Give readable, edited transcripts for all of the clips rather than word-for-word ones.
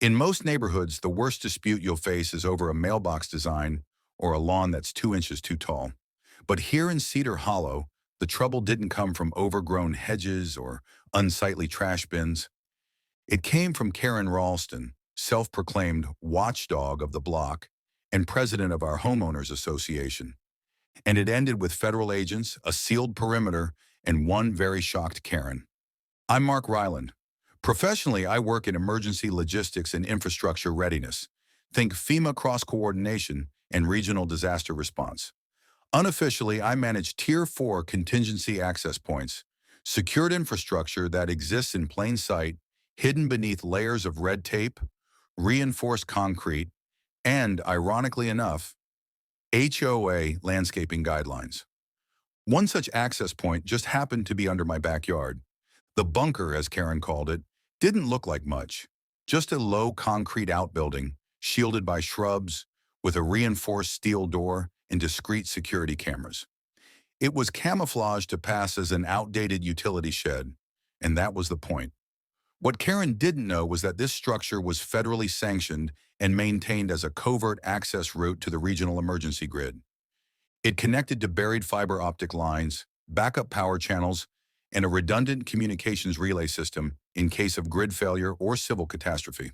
In most neighborhoods, the worst dispute you'll face is over a mailbox design or a lawn that's 2 inches too tall. But here in Cedar Hollow, the trouble didn't come from overgrown hedges or unsightly trash bins. It came from Karen Ralston, self-proclaimed watchdog of the block and president of our homeowners association. And it ended with federal agents, a sealed perimeter, and one very shocked Karen. I'm Mark Ryland. Professionally, I work in emergency logistics and infrastructure readiness. Think FEMA cross-coordination and regional disaster response. Unofficially, I manage Tier 4 contingency access points, secured infrastructure that exists in plain sight, hidden beneath layers of red tape, reinforced concrete, and, ironically enough, HOA landscaping guidelines. One such access point just happened to be under my backyard. The bunker, as Karen called it, didn't look like much. Just a low concrete outbuilding, shielded by shrubs, with a reinforced steel door and discreet security cameras. It was camouflaged to pass as an outdated utility shed, and that was the point. What Karen didn't know was that this structure was federally sanctioned and maintained as a covert access route to the regional emergency grid. It connected to buried fiber optic lines, backup power channels, and a redundant communications relay system in case of grid failure or civil catastrophe.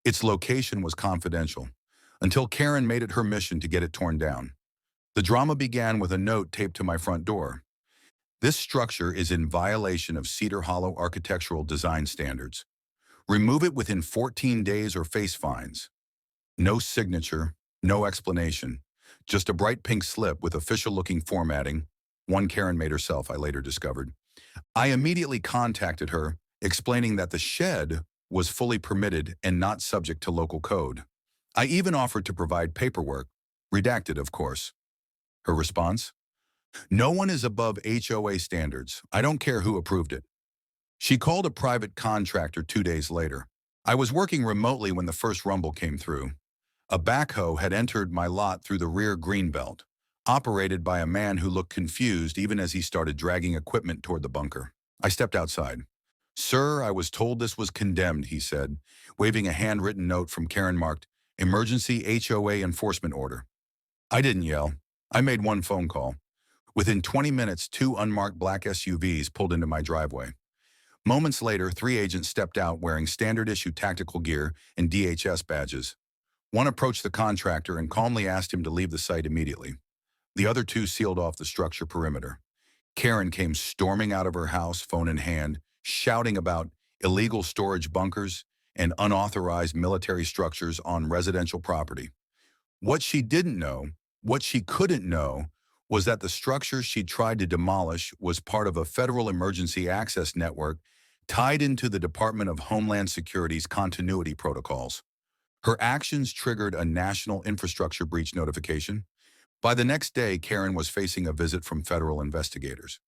Its location was confidential, until Karen made it her mission to get it torn down. The drama began with a note taped to my front door. This structure is in violation of Cedar Hollow architectural design standards. Remove it within 14 days or face fines. No signature, no explanation, just a bright pink slip with official-looking formatting, one Karen made herself, I later discovered. I immediately contacted her, explaining that the shed was fully permitted and not subject to local code. I even offered to provide paperwork, redacted of course. Her response? No one is above HOA standards. I don't care who approved it. She called a private contractor 2 days later. I was working remotely when the first rumble came through. A backhoe had entered my lot through the rear greenbelt, operated by a man who looked confused even as he started dragging equipment toward the bunker. I stepped outside. Sir, I was told this was condemned, he said, waving a handwritten note from Karen marked, Emergency HOA Enforcement Order. I didn't yell. I made one phone call. Within 20 minutes, 2 unmarked black SUVs pulled into my driveway. Moments later, 3 agents stepped out wearing standard-issue tactical gear and DHS badges. One approached the contractor and calmly asked him to leave the site immediately. The other 2 sealed off the structure perimeter. Karen came storming out of her house, phone in hand, shouting about illegal storage bunkers and unauthorized military structures on residential property. What she didn't know, what she couldn't know, was that the structure she tried to demolish was part of a federal emergency access network tied into the Department of Homeland Security's continuity protocols. Her actions triggered a national infrastructure breach notification. By the next day, Karen was facing a visit from federal investigators.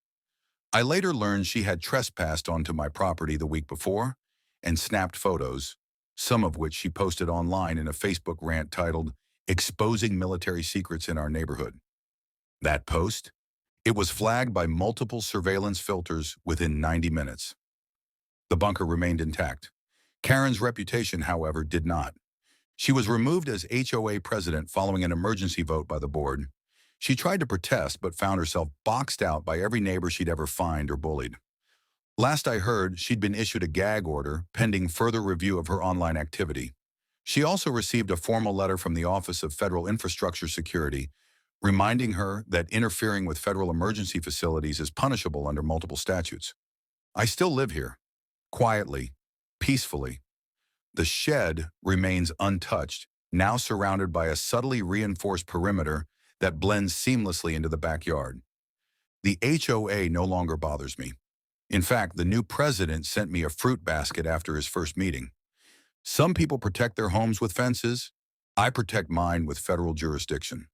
I later learned she had trespassed onto my property the week before and snapped photos, some of which she posted online in a Facebook rant titled, Exposing Military Secrets in Our Neighborhood. That post? It was flagged by multiple surveillance filters within 90 minutes. The bunker remained intact. Karen's reputation, however, did not. She was removed as HOA president following an emergency vote by the board. She tried to protest but found herself boxed out by every neighbor she'd ever fined or bullied. Last I heard, she'd been issued a gag order pending further review of her online activity. She also received a formal letter from the Office of Federal Infrastructure Security reminding her that interfering with federal emergency facilities is punishable under multiple statutes. I still live here, quietly, peacefully. The shed remains untouched, now surrounded by a subtly reinforced perimeter that blends seamlessly into the backyard. The HOA no longer bothers me. In fact, the new president sent me a fruit basket after his first meeting. Some people protect their homes with fences. I protect mine with federal jurisdiction.